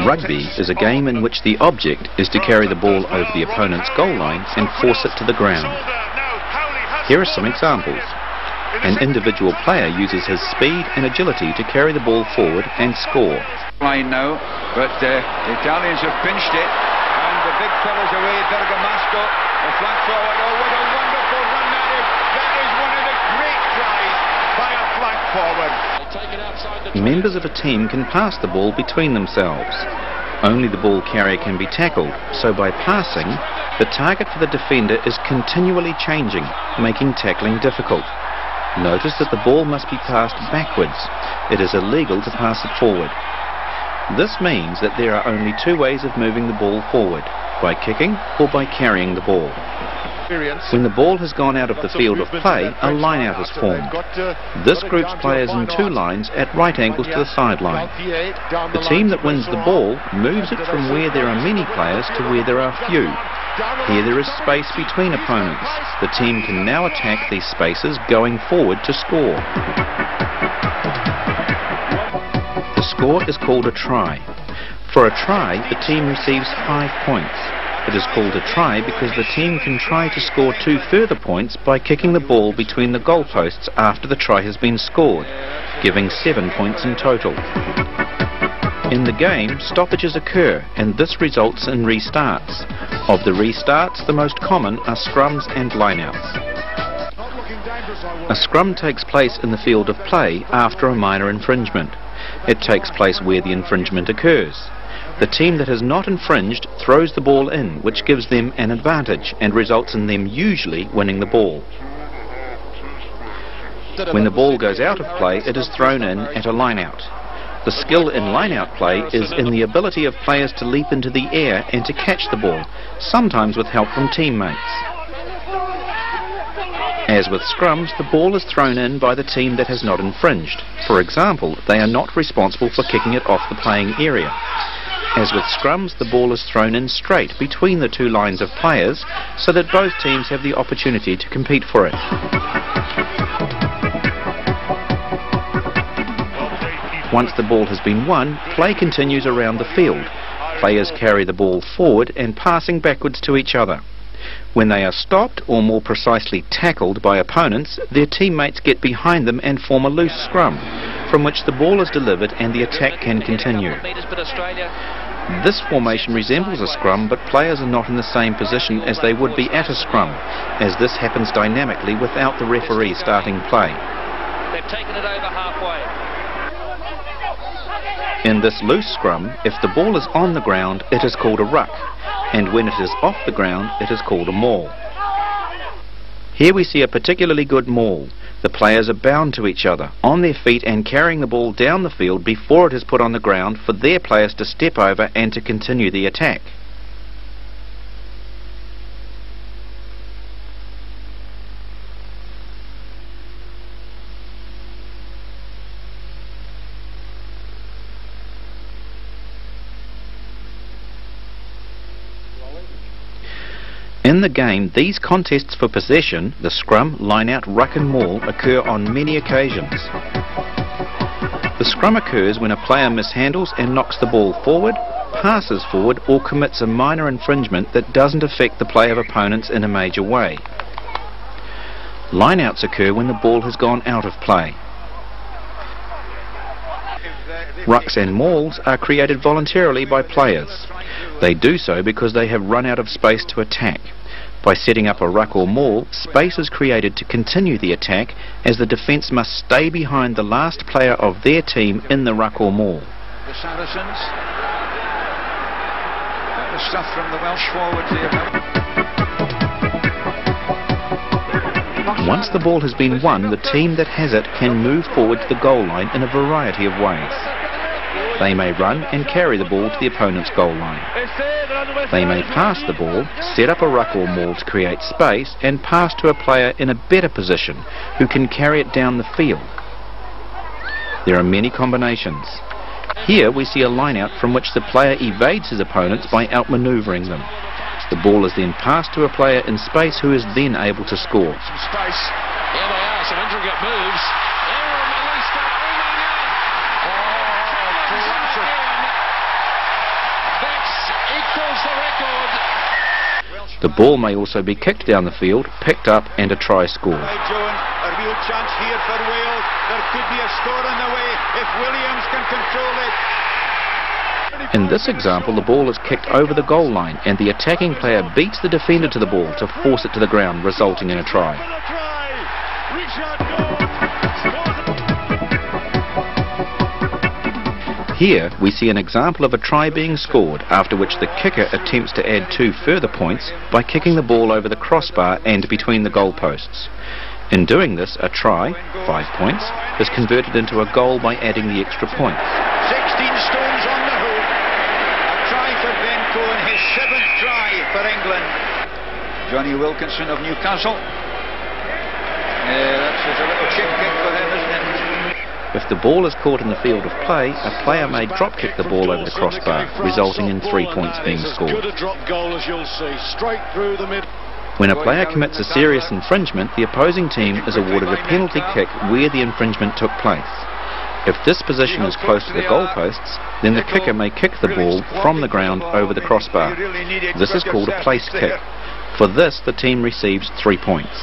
Rugby is a game in which the object is to carry the ball over the opponent's goal line and force it to the ground. Here are some examples. An individual player uses his speed and agility to carry the ball forward and score. Line now, but the Italians have pinched it, and the big fella's away. Bergamasco, the flank forward. Oh, what a wonderful run that is! That is one of the great tries by a flank forward. Members of a team can pass the ball between themselves. Only the ball carrier can be tackled, so by passing, the target for the defender is continually changing, making tackling difficult. Notice that the ball must be passed backwards. It is illegal to pass it forward. This means that there are only two ways of moving the ball forward, by kicking or by carrying the ball. When the ball has gone out of the field of play, a line-out is formed. This groups players in two lines at right angles to the sideline. The team that wins the ball moves it from where there are many players to where there are few. Here there is space between opponents. The team can now attack these spaces going forward to score. The score is called a try. For a try, the team receives 5 points. It is called a try because the team can try to score 2 further points by kicking the ball between the goalposts after the try has been scored, giving 7 points in total. In the game, stoppages occur, and this results in restarts. Of the restarts, the most common are scrums and lineouts. A scrum takes place in the field of play after a minor infringement. It takes place where the infringement occurs. The team that has not infringed throws the ball in, which gives them an advantage and results in them usually winning the ball. When the ball goes out of play, it is thrown in at a lineout. The skill in line-out play is in the ability of players to leap into the air and to catch the ball, sometimes with help from teammates. As with scrums, the ball is thrown in by the team that has not infringed. For example, they are not responsible for kicking it off the playing area. As with scrums, the ball is thrown in straight between the two lines of players so that both teams have the opportunity to compete for it. Once the ball has been won, play continues around the field. Players carry the ball forward and passing backwards to each other. When they are stopped, or more precisely tackled by opponents, their teammates get behind them and form a loose scrum, from which the ball is delivered and the attack can continue. This formation resembles a scrum, but players are not in the same position as they would be at a scrum, as this happens dynamically without the referee starting play. They've taken it over halfway. In this loose scrum, if the ball is on the ground, it is called a ruck, and when it is off the ground, it is called a maul. Here we see a particularly good maul. The players are bound to each other, on their feet and carrying the ball down the field before it is put on the ground for their players to step over and to continue the attack. In the game, these contests for possession, the scrum, line-out, ruck and maul, occur on many occasions. The scrum occurs when a player mishandles and knocks the ball forward, passes forward, or commits a minor infringement that doesn't affect the play of opponents in a major way. Line-outs occur when the ball has gone out of play. Rucks and mauls are created voluntarily by players. They do so because they have run out of space to attack. By setting up a ruck or maul, space is created to continue the attack, as the defence must stay behind the last player of their team in the ruck or maul. The Saracens. That was stuff from the Welsh forwards here. Once the ball has been won, the team that has it can move forward to the goal line in a variety of ways. They may run and carry the ball to the opponent's goal line. They may pass the ball, set up a ruck or maul to create space, and pass to a player in a better position who can carry it down the field. There are many combinations. Here we see a line-out from which the player evades his opponents by outmanoeuvring them. The ball is then passed to a player in space who is then able to score. Some space. Here they are, some intricate moves. The ball may also be kicked down the field, picked up and a try scored. Jones, a real chance here for Wales. There could be a score on the way if Williams can control it. In this example, the ball is kicked over the goal line and the attacking player beats the defender to the ball to force it to the ground, resulting in a try. Here we see an example of a try being scored, after which the kicker attempts to add 2 further points by kicking the ball over the crossbar and between the goalposts. In doing this, a try, 5 points, is converted into a goal by adding the extra point. 16 stones on the hook. A try for Ben Cohen, his 7th try for England. Johnny Wilkinson of Newcastle. That's just a little chip kick for them, isn't it? If the ball is caught in the field of play, a player may drop kick the ball over the crossbar, resulting in 3 points being scored. When a player commits a serious infringement, the opposing team is awarded a penalty kick where the infringement took place. If this position is close to the goalposts, then the kicker may kick the ball from the ground over the crossbar. This is called a place kick. For this, the team receives 3 points.